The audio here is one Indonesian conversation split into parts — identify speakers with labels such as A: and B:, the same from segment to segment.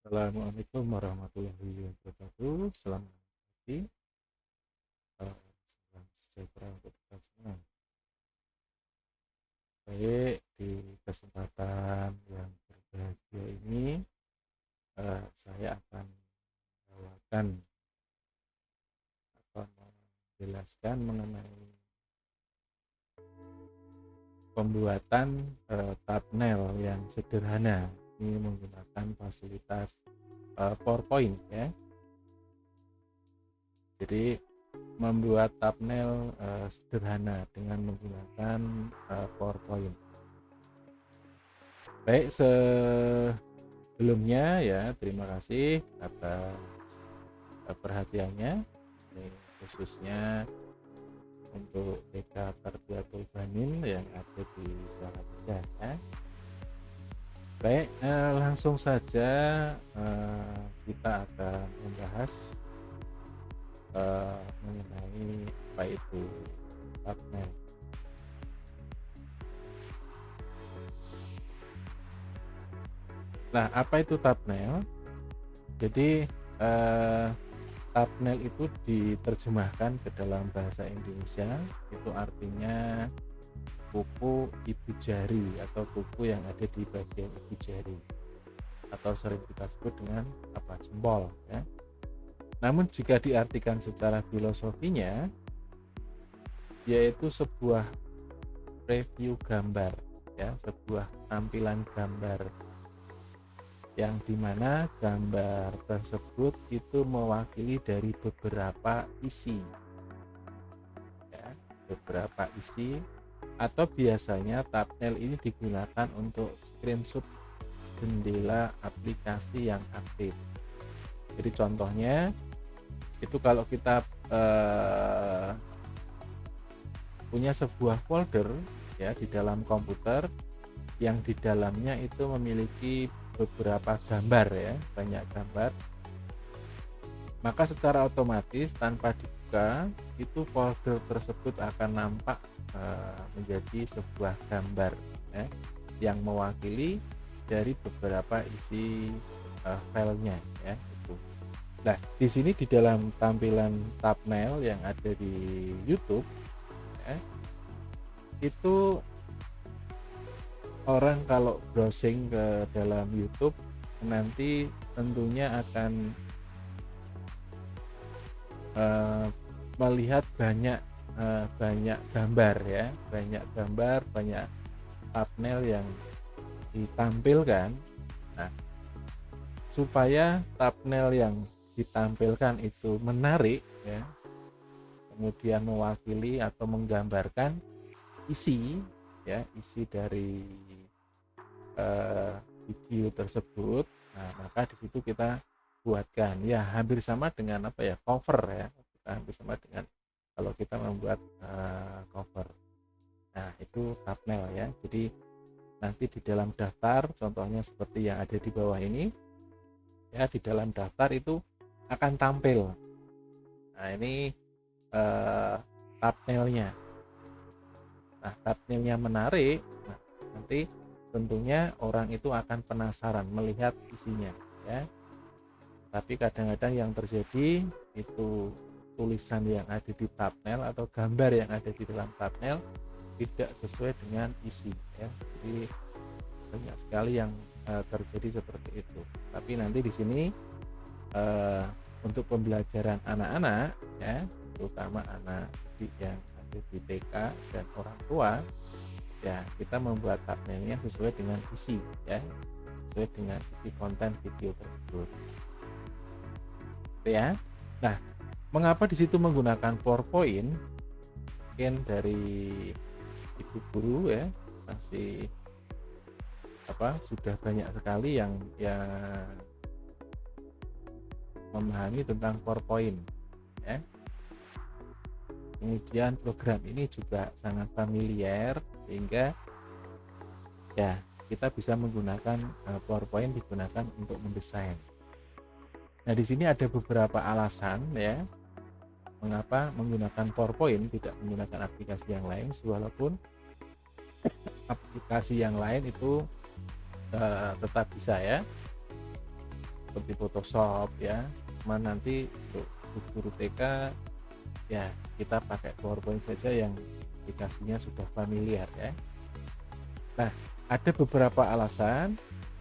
A: Assalamualaikum warahmatullahi wabarakatuh. Selamat pagi, salam sejahtera untuk kita semua. Baik, di kesempatan yang berbahagia ini, saya akan membawakan atau menjelaskan mengenai pembuatan thumbnail yang sederhana. Ini menggunakan fasilitas PowerPoint ya. Jadi membuat thumbnail sederhana dengan menggunakan PowerPoint. Baik, sebelumnya ya terima kasih atas perhatiannya, khususnya untuk TK Tarbiyatul Banin yang ada di Salatiga ya. Baik, langsung saja kita akan membahas mengenai apa itu thumbnail. Nah, apa itu thumbnail? Jadi thumbnail itu diterjemahkan ke dalam bahasa Indonesia, itu artinya kuku ibu jari atau kuku yang ada di bagian ibu jari, atau sering kita sebut dengan apa, jempol ya. Namun jika diartikan secara filosofinya, yaitu sebuah review gambar ya, sebuah tampilan gambar yang dimana gambar tersebut itu mewakili dari beberapa isi ya, beberapa isi, atau biasanya thumbnail ini digunakan untuk screenshot jendela aplikasi yang aktif. Jadi contohnya itu kalau kita punya sebuah folder ya di dalam komputer yang di dalamnya itu memiliki beberapa gambar ya, banyak gambar, maka secara otomatis tanpa dibuka itu folder tersebut akan nampak menjadi sebuah gambar ya, yang mewakili dari beberapa isi filenya ya itu. Nah, di sini di dalam tampilan thumbnail yang ada di YouTube ya, itu orang kalau browsing ke dalam YouTube nanti tentunya akan melihat banyak gambar ya, banyak gambar, banyak thumbnail yang ditampilkan. Nah, supaya thumbnail yang ditampilkan itu menarik ya, kemudian mewakili atau menggambarkan isi ya, isi dari video tersebut. Nah, maka di situ kita buatkan ya, hampir sama dengan apa ya, cover ya, kita hampir sama dengan kalau kita membuat cover. Nah, itu thumbnail ya. Jadi nanti di dalam daftar, contohnya seperti yang ada di bawah ini ya, di dalam daftar itu akan tampil. Nah, ini thumbnailnya. Nah, thumbnailnya menarik, nah, nanti tentunya orang itu akan penasaran melihat isinya ya. Tapi kadang-kadang yang terjadi itu tulisan yang ada di thumbnail atau gambar yang ada di dalam thumbnail tidak sesuai dengan isi ya. Jadi banyak sekali yang terjadi seperti itu. Tapi nanti di sini untuk pembelajaran anak-anak ya, terutama anak yang ada di TK dan orang tua ya, kita membuat thumbnailnya sesuai dengan isi ya, sesuai dengan isi konten video tersebut ya. Nah, mengapa di situ menggunakan PowerPoint? Mungkin dari ibu guru ya masih sudah banyak sekali yang memahami tentang PowerPoint ya. Kemudian program ini juga sangat familiar sehingga ya kita bisa menggunakan PowerPoint digunakan untuk mendesain. Nah, di sini ada beberapa alasan ya mengapa menggunakan PowerPoint tidak menggunakan aplikasi yang lain, walaupun aplikasi yang lain itu tetap bisa ya, seperti Photoshop ya. Cuman nanti untuk guru TK ya kita pakai PowerPoint saja yang aplikasinya sudah familiar ya. Nah, ada beberapa alasan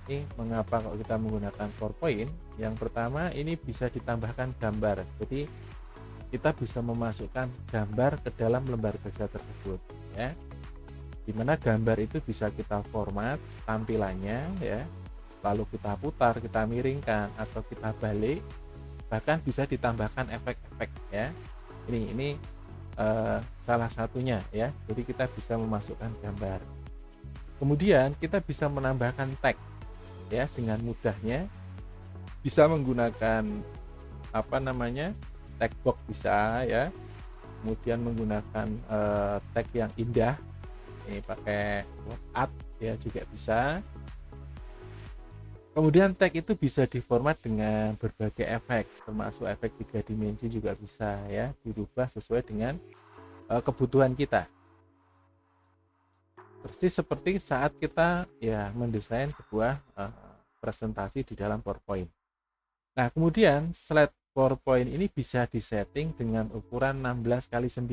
A: ini mengapa kalau kita menggunakan PowerPoint. Yang pertama, ini bisa ditambahkan gambar, jadi kita bisa memasukkan gambar ke dalam lembar kerja tersebut ya, dimana gambar itu bisa kita format tampilannya ya, lalu kita putar, kita miringkan atau kita balik, bahkan bisa ditambahkan efek-efek ya. Ini salah satunya ya, jadi kita bisa memasukkan gambar. Kemudian kita bisa menambahkan teks ya dengan mudahnya, bisa menggunakan tag box bisa ya, kemudian menggunakan tag yang indah, ini pakai art ya juga bisa. Kemudian tag itu bisa diformat dengan berbagai efek, termasuk efek 3 dimensi juga bisa ya, dirubah sesuai dengan kebutuhan kita. Persis seperti saat kita ya mendesain sebuah presentasi di dalam PowerPoint. Nah, kemudian slide PowerPoint ini bisa disetting dengan ukuran 16x9.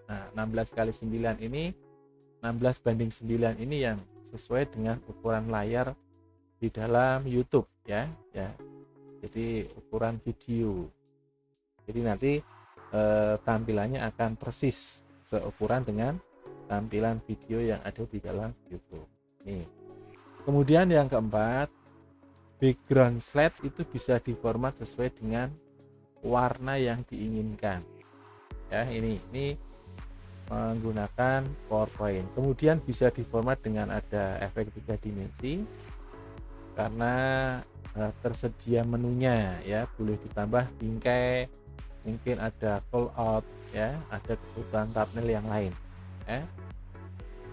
A: Nah, 16x9 ini 16:9 ini yang sesuai dengan ukuran layar di dalam YouTube ya. Jadi ukuran video. Jadi nanti tampilannya akan persis seukuran dengan tampilan video yang ada di dalam YouTube. Nih. Kemudian yang keempat, background slide itu bisa diformat sesuai dengan warna yang diinginkan. Ya, ini menggunakan PowerPoint. Kemudian bisa diformat dengan ada efek 3 dimensi karena tersedia menunya ya, boleh ditambah bingkai, mungkin ada call out ya, ada kebutuhan thumbnail yang lain ya,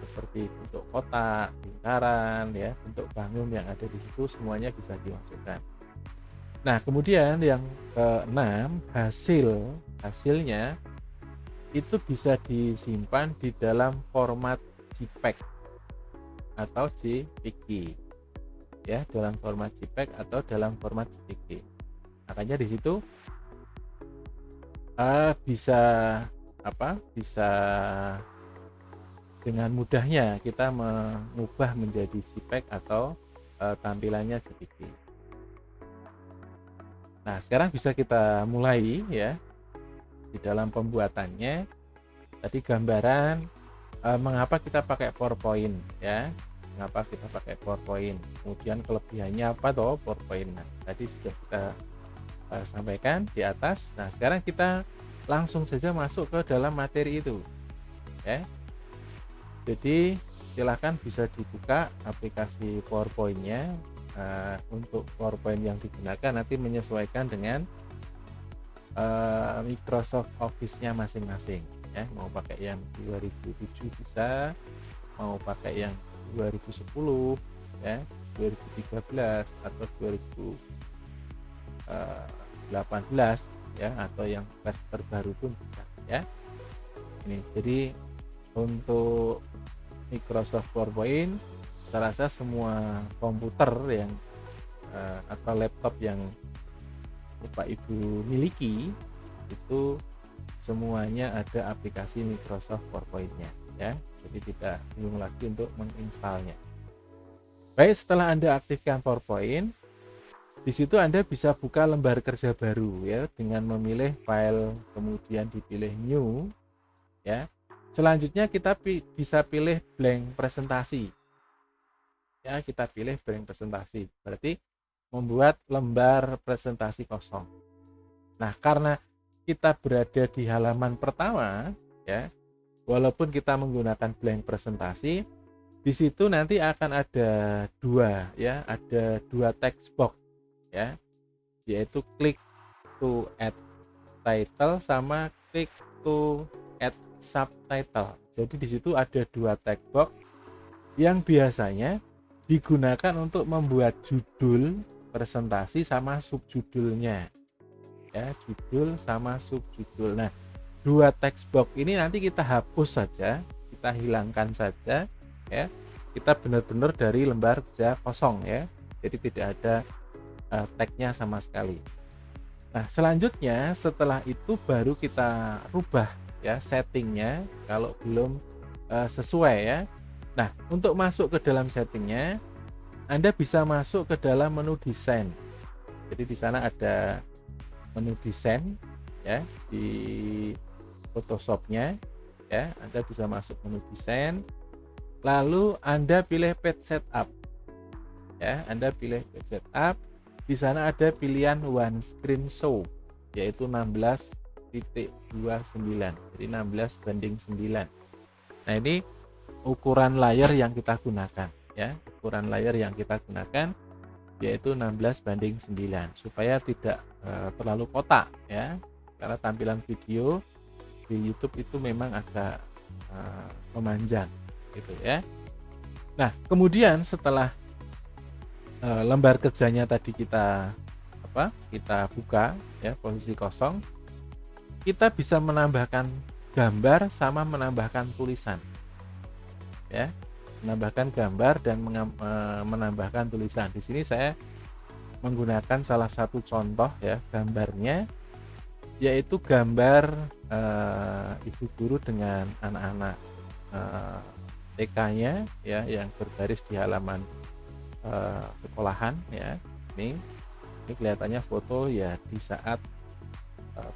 A: seperti bentuk kotak, lingkaran ya, bentuk bangun yang ada di situ semuanya bisa dimasukkan. Nah, kemudian yang keenam, hasilnya itu bisa disimpan di dalam format JPEG atau JPG ya, dalam format JPEG atau dalam format JPG. Makanya di situ bisa dengan mudahnya kita mengubah menjadi JPEG atau tampilannya JPG. Nah, sekarang bisa kita mulai ya di dalam pembuatannya. Tadi gambaran mengapa kita pakai PowerPoint ya, mengapa kita pakai PowerPoint, kemudian kelebihannya apa toh PowerPoint. Nah, tadi sudah kita sampaikan di atas. Nah, sekarang kita langsung saja masuk ke dalam materi itu ya. Jadi silahkan bisa dibuka aplikasi PowerPoint-nya. Untuk PowerPoint yang digunakan nanti menyesuaikan dengan Microsoft Office-nya masing-masing ya. Mau pakai yang 2007 bisa, mau pakai yang 2010 ya, 2013 atau 2018 ya, atau yang versi terbaru pun bisa ya. Ini jadi untuk Microsoft PowerPoint, saya rasa semua komputer yang atau laptop yang Bapak Ibu miliki itu semuanya ada aplikasi Microsoft PowerPoint-nya ya. Jadi tidak bingung lagi untuk menginstalnya. Baik, setelah Anda aktifkan PowerPoint, di situ Anda bisa buka lembar kerja baru ya dengan memilih file, kemudian dipilih new ya. Selanjutnya kita bisa pilih blank presentasi ya, kita pilih blank presentasi berarti membuat lembar presentasi kosong. Nah, karena kita berada di halaman pertama ya, walaupun kita menggunakan blank presentasi, di situ nanti akan ada dua text box ya, yaitu klik to add title sama klik to add subtitle. Jadi di situ ada dua text box yang biasanya digunakan untuk membuat judul presentasi sama subjudulnya. Ya, judul sama subjudul. Nah, dua text box ini nanti kita hapus saja, kita hilangkan saja, ya. Kita benar-benar dari lembar kerja kosong, ya. Jadi tidak ada tagnya sama sekali. Nah, selanjutnya setelah itu baru kita rubah ya settingnya kalau belum sesuai ya. Nah, untuk masuk ke dalam settingnya, Anda bisa masuk ke dalam menu desain. Jadi di sana ada menu desain ya di Photoshopnya ya. Anda bisa masuk menu desain, lalu Anda pilih page setup ya. Anda pilih page setup. Di sana ada pilihan one screen show yaitu 16:29. Jadi 16:9. Nah, ini ukuran layar yang kita gunakan ya. Ukuran layar yang kita gunakan yaitu 16:9 supaya tidak terlalu kotak ya. Karena tampilan video di YouTube itu memang agak memanjang gitu ya. Nah, kemudian setelah lembar kerjanya tadi kita buka ya, posisi kosong, kita bisa menambahkan gambar sama menambahkan tulisan ya, menambahkan gambar dan menambahkan tulisan. Di sini saya menggunakan salah satu contoh ya gambarnya, yaitu gambar ibu guru dengan anak-anak TK-nya ya yang berbaris di halaman sekolahan ya. Ini kelihatannya foto ya di saat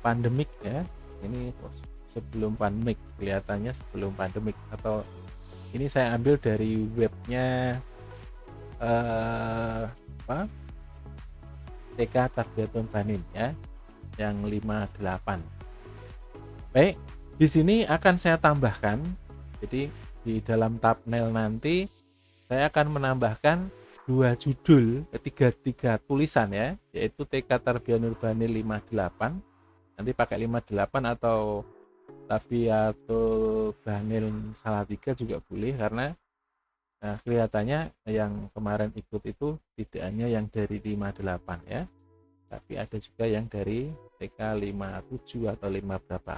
A: pandemik ya. Ini sebelum pandemik, kelihatannya sebelum pandemik, atau ini saya ambil dari webnya TK Tarbiyatul Banin ya, yang 58. Baik, di sini akan saya tambahkan. Jadi di dalam thumbnail nanti saya akan menambahkan dua judul, tiga tulisan ya, yaitu TK Tarbiyatul Banin 58. Nanti pakai 58 atau Tarbiyatul Banin Salatiga juga boleh, karena kelihatannya yang kemarin ikut itu tidak hanya yang dari 58 ya, tapi ada juga yang dari TK 57 atau 5 berapa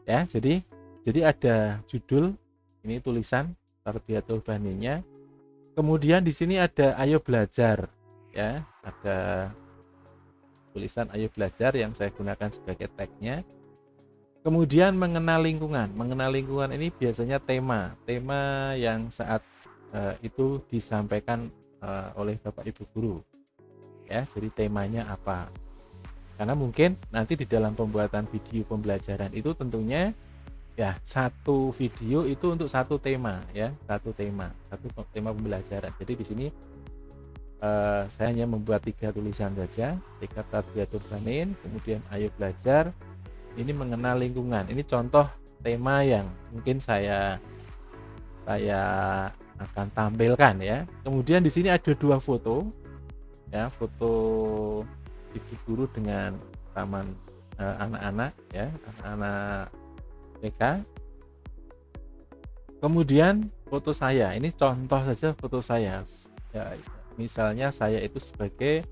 A: ya. Jadi ada judul, ini tulisan Tarbiyatul Baninnya. Kemudian di sini ada ayo belajar ya, ada tulisan ayo belajar yang saya gunakan sebagai tagnya. Kemudian mengenal lingkungan. Mengenal lingkungan ini biasanya tema yang saat itu disampaikan oleh Bapak Ibu guru ya. Jadi temanya apa? Karena mungkin nanti di dalam pembuatan video pembelajaran itu tentunya ya satu video itu untuk satu tema ya, satu tema pembelajaran. Jadi di sini saya hanya membuat 3 tulisan saja, TK Tarbiyatul Banin, kemudian ayo belajar, ini mengenal lingkungan. Ini contoh tema yang mungkin saya akan tampilkan ya. Kemudian di sini ada 2 foto ya, foto ibu guru dengan taman anak-anak ya, anak-anak TK. Kemudian foto saya, ini contoh saja foto saya ya, misalnya saya itu sebagai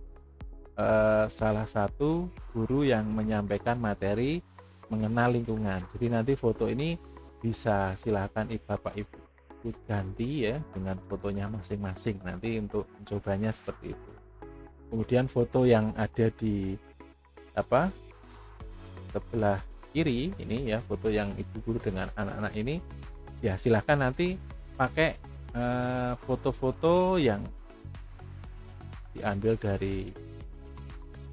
A: salah satu guru yang menyampaikan materi mengenal lingkungan. Jadi nanti foto ini bisa silakan Bapak Ibu ganti ya dengan fotonya masing-masing nanti untuk mencobanya seperti itu. Kemudian foto yang ada di sebelah kiri ini ya, foto yang ibu guru dengan anak-anak ini ya, silahkan nanti pakai foto-foto yang diambil dari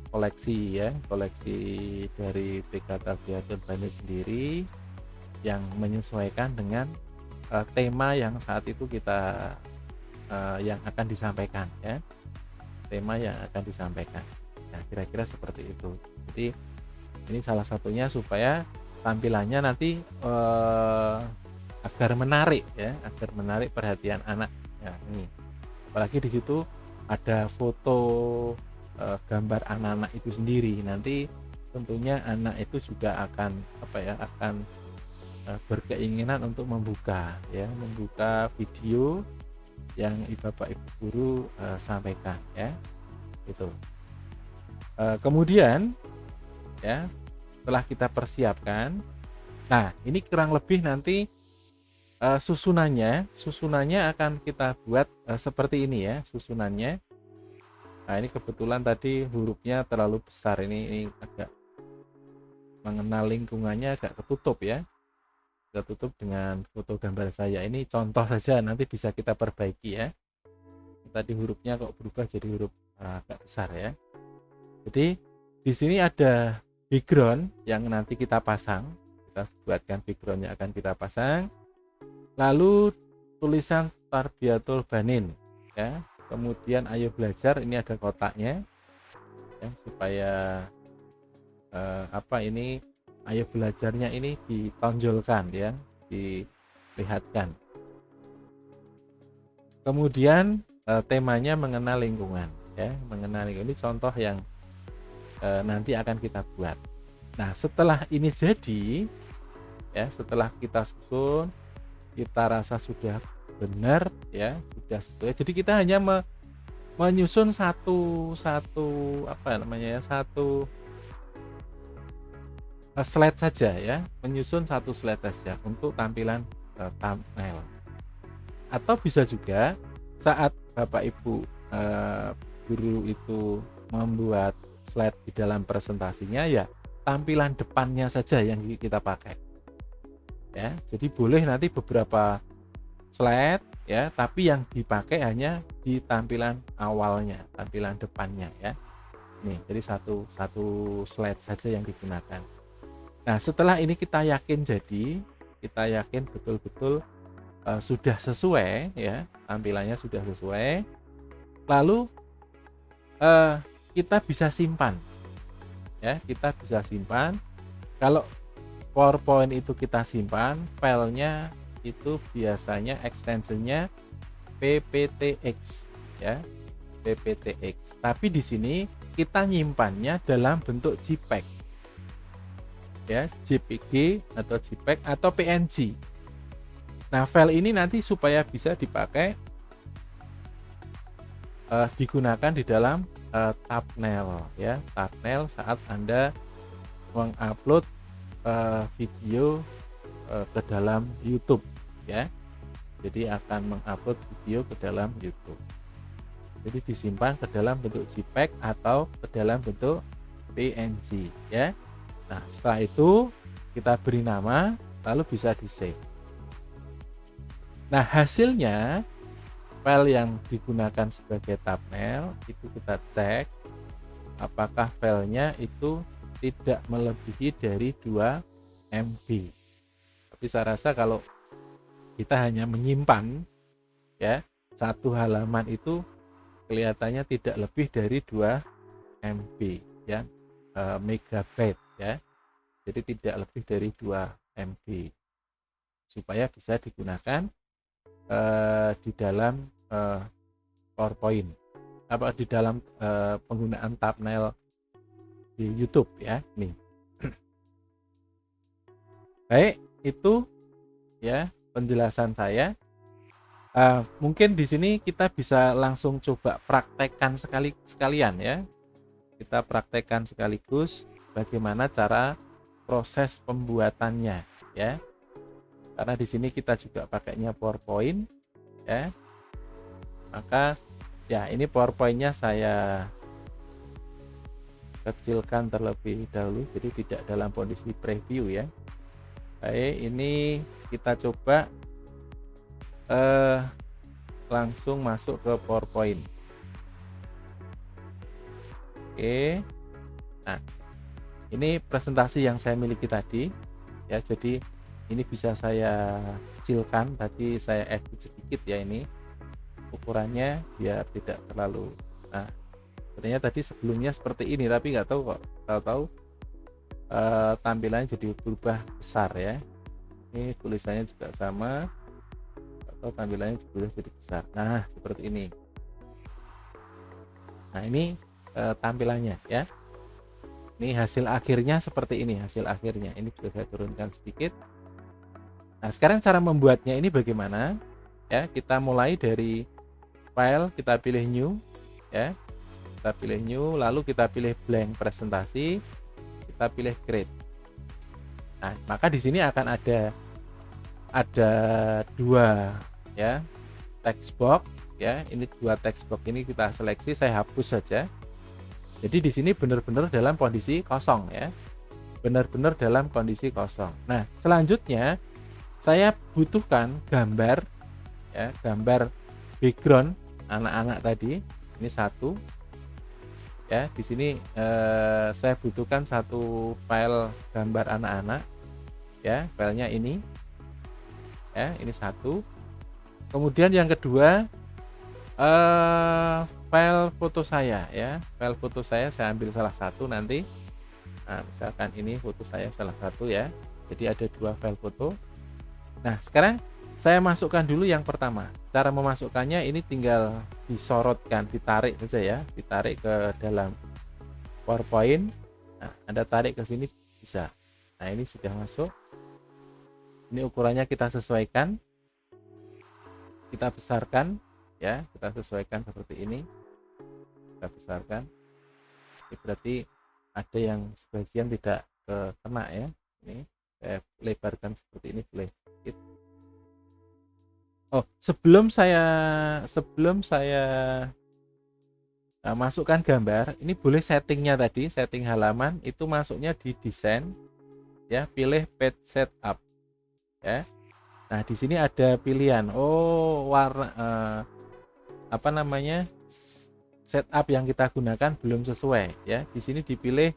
A: koleksi ya, koleksi dari TK Tarbiyatul Banin sendiri yang menyesuaikan dengan tema yang saat itu kita yang akan disampaikan ya, tema yang akan disampaikan. Nah, kira-kira seperti itu. Jadi ini salah satunya supaya tampilannya nanti agar menarik ya, agar menarik perhatian anak ya. Ini apalagi di situ ada foto gambar anak-anak itu sendiri. Nanti tentunya anak itu juga akan berkeinginan untuk membuka video yang Bapak Ibu guru sampaikan ya. Itu. Kemudian ya, setelah kita persiapkan, nah ini kurang lebih nanti susunannya akan kita buat seperti ini ya susunannya. Nah ini kebetulan tadi hurufnya terlalu besar, ini agak mengenal lingkungannya agak ketutup ya, ketutup dengan foto gambar saya. Ini contoh saja, nanti bisa kita perbaiki ya. Tadi hurufnya kok berubah jadi huruf agak besar ya. Jadi di sini ada background yang nanti kita pasang, kita buatkan backgroundnya akan kita pasang. Lalu tulisan Tarbiyatul Banin ya. Kemudian ayo belajar, ini ada kotaknya ya, supaya ini ayo belajarnya ini ditonjolkan ya, dilihatkan. Kemudian temanya mengenal lingkungan ya, mengenal lingkungan. Ini contoh yang nanti akan kita buat. Nah setelah ini jadi ya, setelah kita susun, kita rasa sudah benar ya, sudah sesuai. Jadi kita hanya menyusun satu slide saja ya, menyusun satu slide saja untuk tampilan thumbnail. Atau bisa juga saat Bapak Ibu guru itu membuat slide di dalam presentasinya ya, tampilan depannya saja yang kita pakai ya. Jadi boleh nanti beberapa slide ya, tapi yang dipakai hanya di tampilan awalnya, tampilan depannya ya. Nih, jadi satu slide saja yang digunakan. Nah, setelah ini kita yakin betul-betul sudah sesuai ya, tampilannya sudah sesuai. Lalu kita bisa simpan ya, kita bisa simpan. Kalau PowerPoint itu kita simpan, filenya itu biasanya extensionnya PPTX ya, PPTX. Tapi di sini kita nyimpannya dalam bentuk JPEG ya, JPG atau JPEG atau PNG. Nah file ini nanti supaya bisa dipakai digunakan di dalam thumbnail ya, thumbnail saat Anda mengupload video ke dalam YouTube ya. Jadi akan mengupload video ke dalam YouTube. Jadi disimpan ke dalam bentuk JPEG atau ke dalam bentuk PNG ya. Nah, setelah itu kita beri nama, lalu bisa di-save. Nah, hasilnya file yang digunakan sebagai thumbnail itu kita cek apakah filenya itu tidak melebihi dari 2 MB. Tapi saya rasa kalau kita hanya menyimpan ya, satu halaman itu kelihatannya tidak lebih dari 2 MB ya, megabyte ya. Jadi tidak lebih dari 2 MB supaya bisa digunakan di dalam PowerPoint, di dalam penggunaan thumbnail di YouTube ya. Nih. Baik, itu ya penjelasan saya. Mungkin di sini kita bisa langsung coba praktekkan sekalian ya. Kita praktekkan sekaligus bagaimana cara proses pembuatannya ya. Karena di sini kita juga pakainya PowerPoint ya. Maka ya ini PowerPoint-nya saya kecilkan terlebih dahulu, jadi tidak dalam kondisi preview ya. Baik, ini kita coba langsung masuk ke PowerPoint. Oke. Nah, ini presentasi yang saya miliki tadi ya. Jadi ini bisa saya kecilkan, tadi saya edit sedikit ya, ini ukurannya biar tidak terlalu. Nah, sebenarnya tadi sebelumnya seperti ini, tapi nggak tahu kok tahu-tahu tampilannya jadi berubah besar ya. Ini tulisannya juga sama, atau tampilannya juga jadi besar. Nah seperti ini. Nah ini tampilannya ya. Ini hasil akhirnya seperti ini, hasil akhirnya. Ini sudah saya turunkan sedikit. Nah, sekarang cara membuatnya ini bagaimana? Ya, kita mulai dari file, kita pilih new ya. Kita pilih new, lalu kita pilih blank presentasi, kita pilih create. Nah, maka di sini akan ada dua ya text box ya. Ini dua text box ini kita seleksi, saya hapus saja. Jadi di sini benar-benar dalam kondisi kosong ya. Benar-benar dalam kondisi kosong. Nah, selanjutnya saya butuhkan gambar ya, gambar background anak-anak tadi. Ini satu. Ya, di sini saya butuhkan satu file gambar anak-anak. Ya, filenya ini. Ya, ini satu. Kemudian yang kedua file foto saya ya, file foto saya ambil salah satu nanti. Nah, misalkan ini foto saya salah satu ya, jadi ada dua file foto. Nah, sekarang saya masukkan dulu yang pertama. Cara memasukkannya ini tinggal disorotkan, ditarik saja ya, ditarik ke dalam PowerPoint. Nah, Anda tarik ke sini bisa. Nah, ini sudah masuk. Ini ukurannya kita sesuaikan, kita besarkan ya, kita sesuaikan seperti ini, kita besarkan. Ini berarti ada yang sebagian tidak kena ya. Ini saya lebarkan seperti ini, boleh. Oh, sebelum saya masukkan gambar, ini boleh settingnya tadi, setting halaman itu masuknya di desain ya, pilih page setup ya. Nah, di sini ada pilihan. Oh, warna apa namanya? Setup yang kita gunakan belum sesuai ya. Di sini dipilih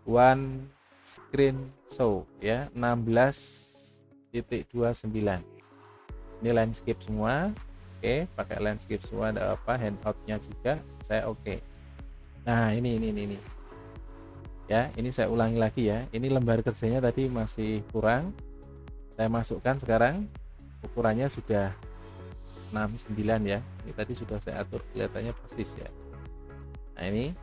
A: one screen show ya, 16.29. Ini landscape semua. Oke, pakai landscape semua, ada apa? Handoutnya juga saya oke. Nah, ini. Ya, ini saya ulangi lagi ya. Ini lembar kerjanya tadi masih kurang. Saya masukkan sekarang, ukurannya sudah 69 ya. Ini tadi sudah saya atur, kelihatannya persis ya. Nah, ini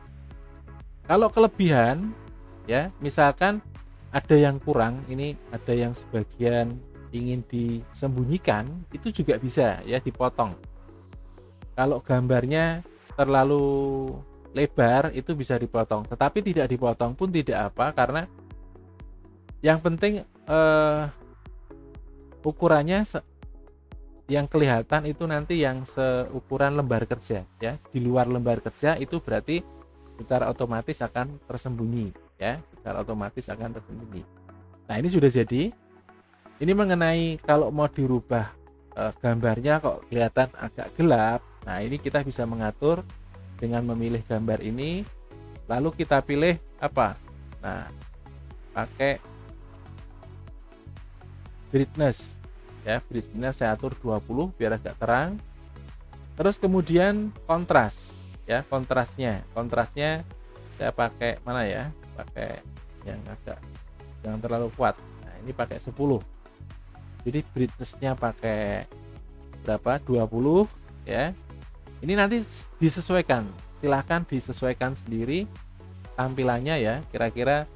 A: kalau kelebihan ya, misalkan ada yang kurang, ini ada yang sebagian ingin disembunyikan, itu juga bisa ya, dipotong. Kalau gambarnya terlalu lebar itu bisa dipotong, tetapi tidak dipotong pun tidak apa, karena yang penting ukurannya yang kelihatan itu nanti yang seukuran lembar kerja ya. Di luar lembar kerja itu berarti secara otomatis akan tersembunyi ya, secara otomatis akan tersembunyi. Nah, ini sudah jadi. Ini mengenai kalau mau dirubah gambarnya kok kelihatan agak gelap. Nah, ini kita bisa mengatur dengan memilih gambar ini, lalu kita pilih apa? Nah, pakai brightness ya, brightness saya atur 20 biar agak terang. Terus kemudian kontras ya, kontrasnya saya pakai mana ya, pakai yang agak jangan terlalu kuat. Nah, ini pakai 10. Jadi brightness-nya pakai berapa? 20 ya. Ini nanti disesuaikan, silahkan disesuaikan sendiri tampilannya ya, kira-kira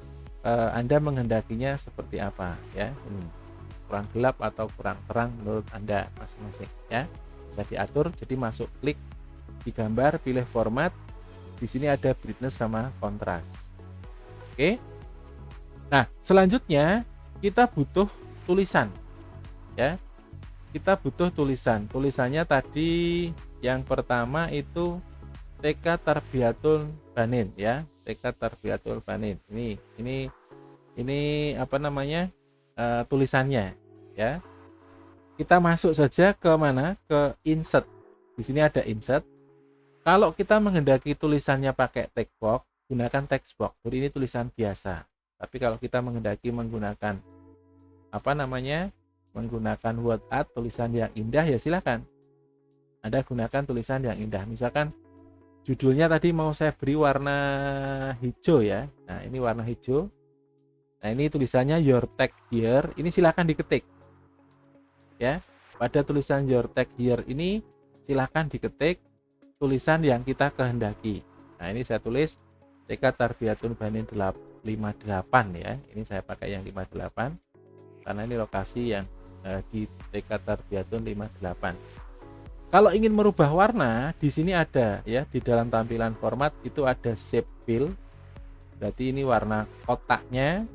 A: Anda menghendakinya seperti apa ya. Kurang gelap atau kurang terang menurut Anda masing-masing ya. Bisa diatur, jadi masuk klik di gambar, pilih format. Di sini ada brightness sama kontras. Oke. Nah, selanjutnya kita butuh tulisan. Ya. Kita butuh tulisan. Tulisannya tadi yang pertama itu TK Tarbiyatul Banin ya. TK Tarbiyatul Banin. Ini apa namanya? Tulisannya ya. Kita masuk saja ke mana? Ke insert. Di sini ada insert. Kalau kita menghendaki tulisannya pakai text box, gunakan text box. Jadi ini tulisan biasa. Tapi kalau kita menghendaki menggunakan apa namanya? Menggunakan word art, tulisan yang indah, ya silakan. Anda gunakan tulisan yang indah. Misalkan judulnya tadi mau saya beri warna hijau ya. Nah, ini warna hijau. Nah, ini tulisannya your tag here. Ini silakan diketik. Ya. Pada tulisan your tag here ini silakan diketik tulisan yang kita kehendaki. Nah, ini saya tulis TK Tarbiyatun Bani 58 ya. Ini saya pakai yang 58 karena ini lokasi yang di TK Tarbiyatun 58. Kalau ingin merubah warna, di sini ada ya, di dalam tampilan format itu ada shape fill. Berarti ini warna kotaknya.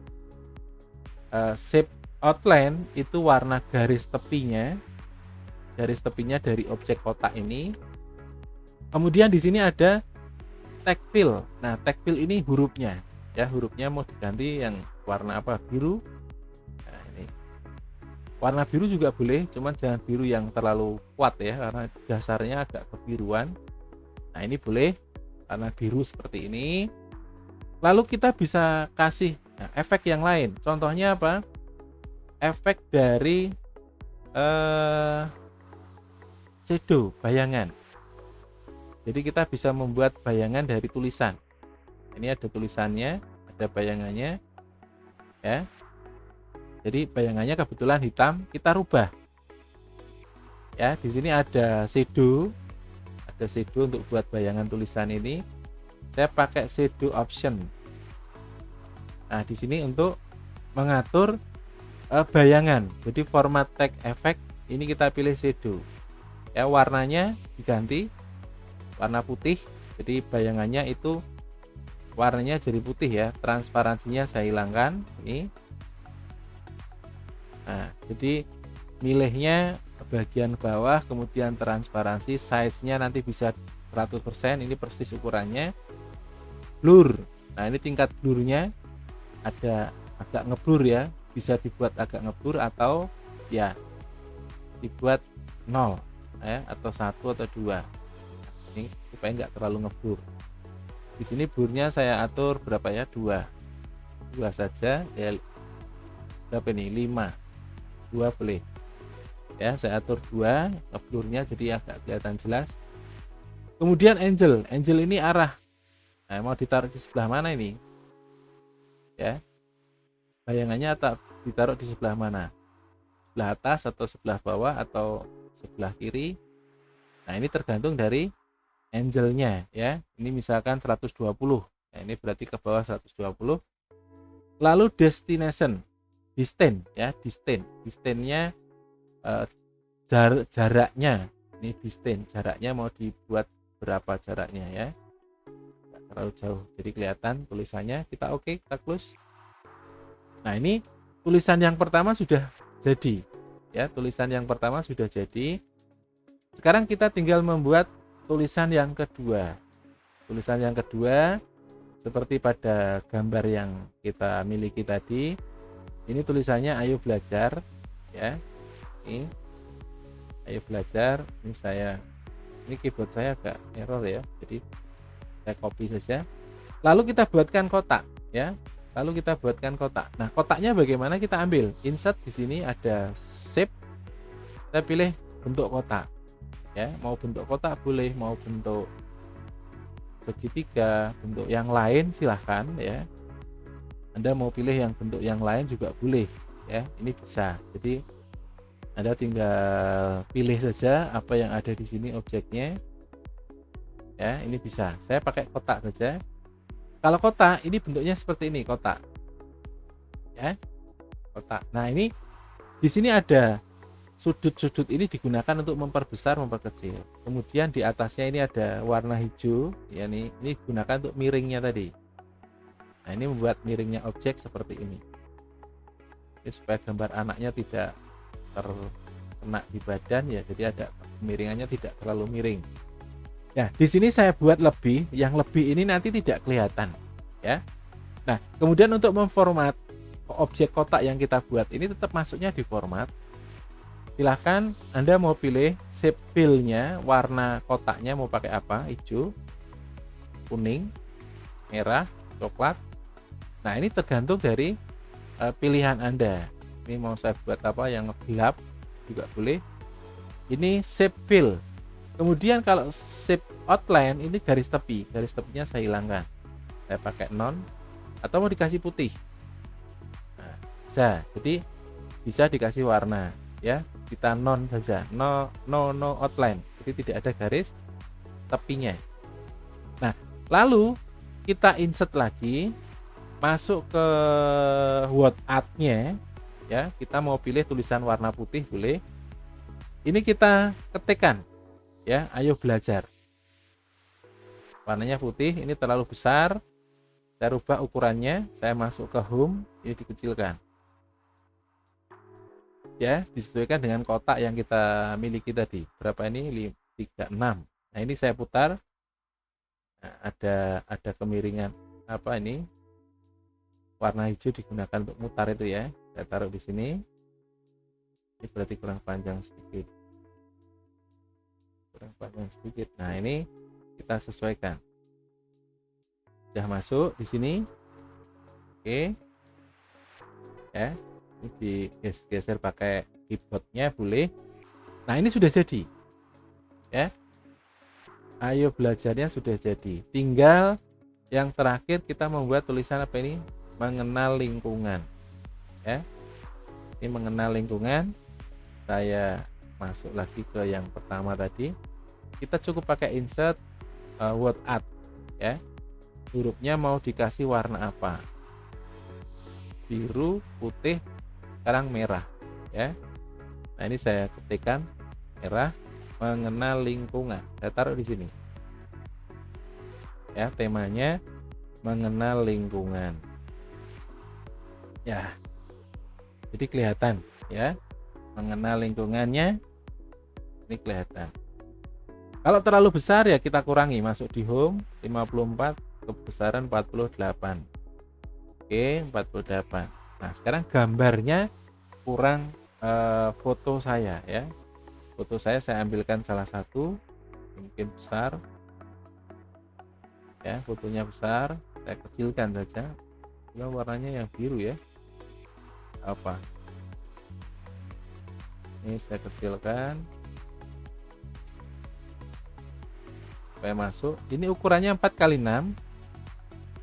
A: Shape outline itu warna garis tepinya. Garis tepinya dari objek kotak ini. Kemudian di sini ada tag fill. Nah, tag fill ini hurufnya. Ya, hurufnya mau diganti yang warna apa? Biru. Nah, ini. Warna biru juga boleh, cuman jangan biru yang terlalu kuat ya, karena dasarnya agak kebiruan. Nah, ini boleh karena biru seperti ini. Lalu kita bisa kasih efek yang lain. Contohnya apa? Efek dari shadow, bayangan. Jadi kita bisa membuat bayangan dari tulisan. Ini ada tulisannya, ada bayangannya, ya. Jadi bayangannya kebetulan hitam, kita rubah. Ya, di sini ada shadow untuk buat bayangan tulisan ini. Saya pakai shadow option. Nah, di sini untuk mengatur bayangan. Jadi format tag effect ini kita pilih shadow. Ya, warnanya diganti warna putih. Jadi bayangannya itu warnanya jadi putih ya. Transparansinya saya hilangkan. Ini. Nah, jadi milihnya bagian bawah, kemudian transparansi, size-nya nanti bisa 100%, ini persis ukurannya. Blur. Nah, ini tingkat blurnya ada agak ngeblur ya, bisa dibuat agak ngeblur atau ya dibuat 0 ya, atau 1 atau 2. Ini supaya nggak terlalu ngeblur. Di sini blurnya saya atur berapa ya? 2 saja ya. Berapa ini? 5. 2 boleh ya, saya atur 2 blurnya jadi agak kelihatan jelas. Kemudian angel ini arah. Nah, mau ditaruh di sebelah mana ini ya, bayangannya tak ditaruh di sebelah mana, sebelah atas atau sebelah bawah atau sebelah kiri. Nah, ini tergantung dari angelnya ya. Ini misalkan 120, nah ini berarti ke bawah 120. Lalu destination, ya, distance-nya jaraknya. Ini distance, jaraknya mau dibuat berapa jaraknya ya, nggak terlalu jauh jadi kelihatan tulisannya. Kita oke, kita close. Nah, ini tulisan yang pertama sudah jadi ya, tulisan yang pertama sudah jadi. Sekarang kita tinggal membuat tulisan yang kedua. Tulisan yang kedua seperti pada gambar yang kita miliki tadi. Ini tulisannya ayo belajar ya. Ini ayo belajar. Ini keyboard saya agak error ya, jadi saya copy saja. Lalu kita buatkan kotak ya. Nah, kotaknya bagaimana? Kita ambil insert, di sini ada shape. Saya pilih bentuk kotak ya. Mau bentuk kotak boleh, mau bentuk segitiga, bentuk yang lain silahkan ya. Anda mau pilih yang bentuk yang lain juga boleh ya, ini bisa. Jadi Anda tinggal pilih saja apa yang ada di sini objeknya ya, ini bisa. Saya pakai kotak saja. Kalau kotak ini bentuknya seperti ini, kotak ya, kotak. Nah, ini di sini ada sudut-sudut, ini digunakan untuk memperbesar, memperkecil. Kemudian di atasnya ini ada warna hijau ya, ini digunakan untuk miringnya tadi. Nah, ini membuat miringnya objek seperti ini. Ini supaya gambar anaknya tidak terkena di badan ya, jadi ada miringannya, tidak terlalu miring. Nah, di sini saya buat lebih, yang lebih ini nanti tidak kelihatan ya. Nah, kemudian untuk memformat objek kotak yang kita buat ini tetap masuknya di format. Silahkan Anda mau pilih shape fill-nya, warna kotaknya mau pakai apa, hijau, kuning, merah, coklat. Nah, ini tergantung dari pilihan Anda. Ini mau saya buat apa, yang gelap juga boleh. Ini shape fill. Kemudian kalau shape outline ini garis tepinya saya hilangkan. Saya pakai non atau mau dikasih putih. Nah, bisa. Jadi bisa dikasih warna ya. Kita non saja. No outline. Jadi tidak ada garis tepinya. Nah, Lalu kita insert lagi, masuk ke WhatsApp-nya ya. Kita mau pilih tulisan warna putih boleh. Ini kita ketikkan ya, ayo belajar. Warnanya putih, ini terlalu besar. Saya rubah ukurannya, saya masuk ke home, ini dikecilkan. Ya, disesuaikan dengan kotak yang kita miliki tadi. Berapa ini? 36. Nah, ini saya putar. Nah, ada kemiringan apa ini? Warna hijau digunakan untuk mutar itu ya. Saya taruh di sini. Ini berarti kurang panjang sedikit. Kurang panjang sedikit. Nah, ini kita sesuaikan. Sudah masuk di sini. Oke. Ya. Ini digeser pakai keyboardnya boleh. Nah, ini sudah jadi. Ya. Ayo belajarnya sudah jadi. Tinggal yang terakhir kita membuat tulisan apa ini? Mengenal lingkungan. Ya. Ini mengenal lingkungan. Saya masuk lagi ke yang pertama tadi. Kita cukup pakai insert word art ya. Hurufnya mau dikasih warna apa? Biru, putih, sekarang merah ya. Nah, ini saya ketikkan merah, mengenal lingkungan. Saya taruh di sini. Ya, temanya mengenal lingkungan. Ya. Jadi kelihatan ya. Mengenal lingkungannya ini kelihatan. Kalau terlalu besar ya kita kurangi, masuk di home 54 kebesaran 48. Oke, 48. Nah, sekarang gambarnya kurang foto saya ya. Foto saya ambilkan salah satu, mungkin besar. Ya, fotonya besar, saya kecilkan saja. Cuma warnanya yang biru ya. Apa? Ini saya kecilkan. Supaya masuk. Ini ukurannya 4x6.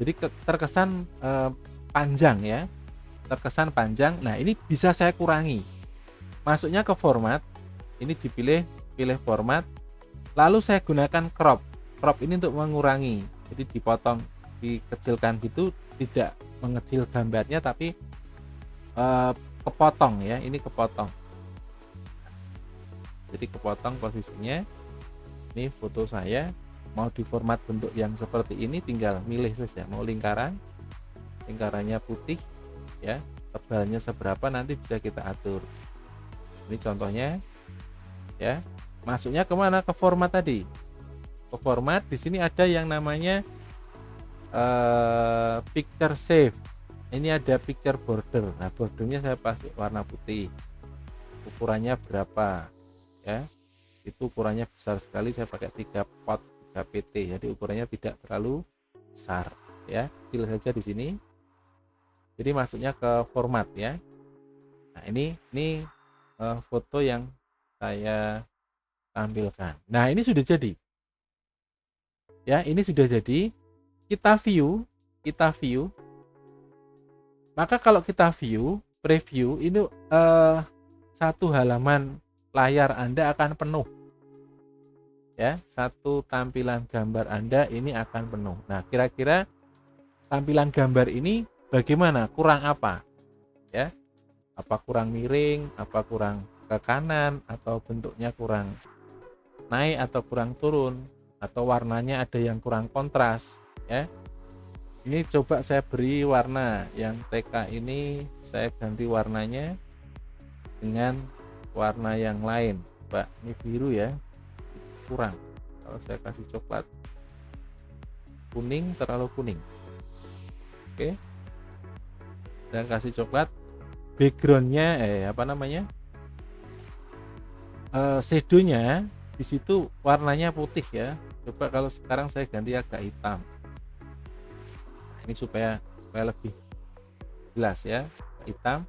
A: Jadi terkesan panjang ya. Terkesan panjang. Nah, ini bisa saya kurangi. Masuknya ke format. Ini pilih format. Lalu saya gunakan crop. Crop ini untuk mengurangi. Jadi dipotong, dikecilkan gitu, tidak mengecil gambarnya tapi kepotong ya. Ini kepotong. Jadi kepotong posisinya. Ini foto saya. Mau diformat bentuk yang seperti ini, tinggal milih saja. Mau lingkaran, lingkarannya putih ya, tebalnya seberapa nanti bisa kita atur. Ini contohnya ya. Masuknya kemana? Ke format tadi. Ke format. Di sini ada yang namanya picture save. Ini ada picture border. Nah, bordernya saya pakai warna putih. Ukurannya berapa ya? Itu ukurannya besar sekali, saya pakai 3 pot 3 pt. Jadi ukurannya tidak terlalu besar ya, kecil saja di sini. Jadi masuknya ke format ya. Nah, ini foto yang saya tampilkan. Nah, ini sudah jadi ya. Ini sudah jadi. Kita view. Maka kalau kita preview ini satu halaman layar Anda akan penuh ya. Satu tampilan gambar Anda ini akan penuh. Nah, kira-kira tampilan gambar ini bagaimana? Kurang apa ya? Apa kurang miring, apa kurang ke kanan, atau bentuknya kurang naik atau kurang turun, atau warnanya ada yang kurang kontras ya. Ini coba saya beri warna yang TK ini, saya ganti warnanya dengan warna yang lain. Pak, ini biru ya, kurang. Kalau saya kasih coklat, kuning, terlalu kuning. Oke, saya kasih coklat. Backgroundnya shadownya di situ warnanya putih ya. Coba kalau sekarang saya ganti agak hitam. Nah, ini supaya lebih jelas ya, hitam.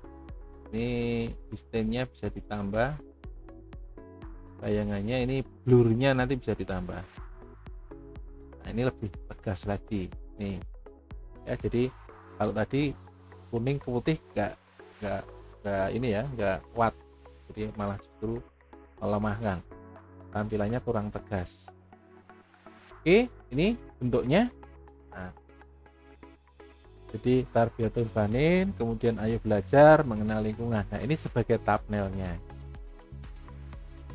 A: Ini distance-nya bisa ditambah, bayangannya ini blurnya nanti bisa ditambah. Nah, ini lebih tegas lagi nih ya. Jadi kalau tadi kuning ke putih nggak ini ya, nggak kuat, jadi malah justru melemahkan, tampilannya kurang tegas. Oke, ini bentuknya Jadi Tarbiyatul Banin, kemudian Ayo Belajar Mengenal Lingkungan. Nah, ini sebagai thumbnailnya.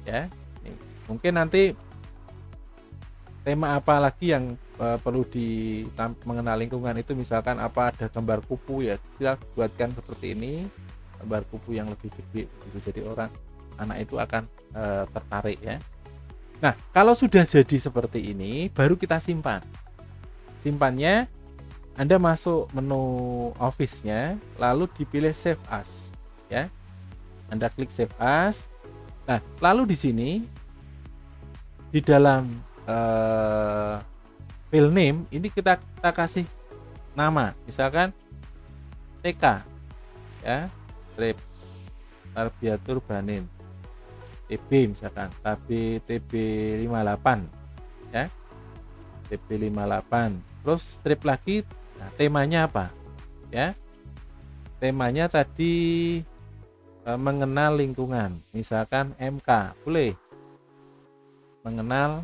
A: Ya, nih. Mungkin nanti tema apa lagi yang perlu mengenal lingkungan itu, misalkan apa ada gambar kupu ya, kita buatkan seperti ini, gambar kupu yang lebih gede gitu. Jadi anak itu akan tertarik ya. Nah, kalau sudah jadi seperti ini, baru kita simpan. Simpannya, Anda masuk menu Office-nya, lalu dipilih Save As, ya. Anda klik Save As. Nah, lalu di sini di dalam file name ini kita kasih nama, misalkan TK, ya, Tarbiyatul Banin, TB misalkan, TB 58, ya, TB 58. Terus strip lagi. Nah, temanya apa? Ya, temanya tadi mengenal lingkungan. Misalkan MK, boleh mengenal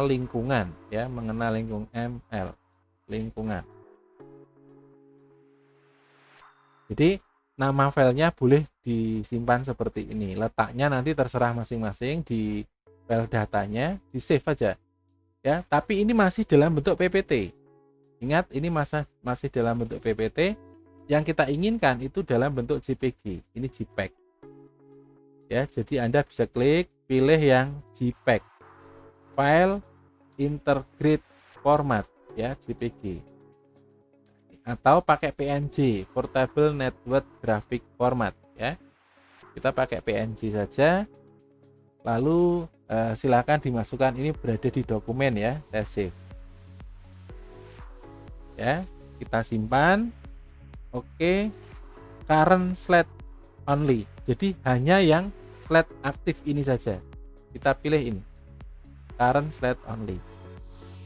A: lingkungan, ya, mengenal lingkungan, ML, lingkungan. Jadi nama filenya boleh disimpan seperti ini. Letaknya nanti terserah masing-masing di file datanya, di save aja. Ya, tapi ini masih dalam bentuk PPT. Ingat, ini masih dalam bentuk PPT. Yang kita inginkan itu dalam bentuk JPG. Ini JPEG. Ya, jadi Anda bisa klik, pilih yang JPEG. File Integrate Format, ya, JPG. Atau pakai PNG, Portable Network Graphic Format, ya. Kita pakai PNG saja. Lalu silakan dimasukkan, ini berada di dokumen ya, saya save. Ya, kita simpan. Oke. Current slide only. Jadi hanya yang slide aktif ini saja. Kita pilih ini. Current slide only.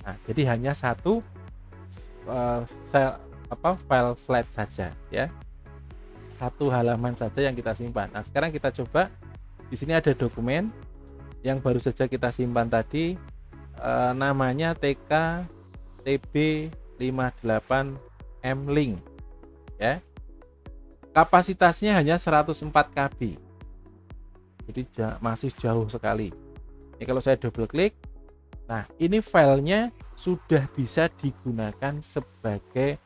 A: Nah, jadi hanya satu file slide saja ya. Satu halaman saja yang kita simpan. Nah, sekarang kita coba. Di sini ada dokumen yang baru saja kita simpan tadi, namanya TK TB 58 M-Link, ya. Kapasitasnya hanya 104 KB. Jadi masih jauh sekali. Ini kalau saya double klik, nah ini filenya sudah bisa digunakan sebagai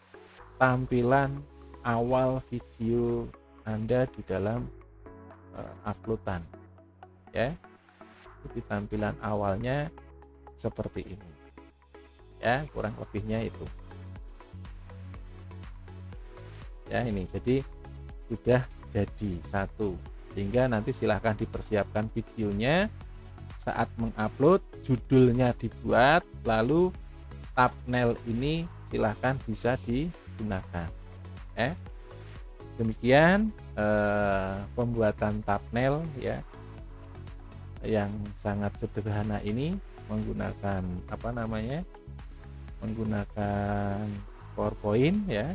A: tampilan awal video Anda di dalam uploadan, ya. Jadi tampilan awalnya seperti ini, ya, kurang lebihnya itu, ya. Ini jadi sudah jadi satu, sehingga nanti silahkan dipersiapkan videonya saat mengupload, judulnya dibuat, lalu thumbnail ini silahkan bisa digunakan, ya. Demikian pembuatan thumbnail ya, yang sangat sederhana ini menggunakan menggunakan PowerPoint ya.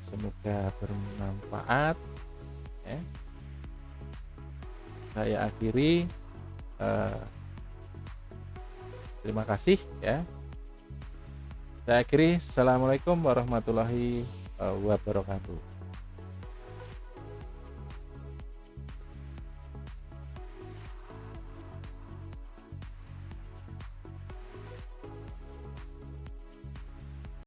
A: Semoga bermanfaat ya. Saya akhiri, terima kasih ya. Saya akhiri, assalamualaikum warahmatullahi wabarakatuh.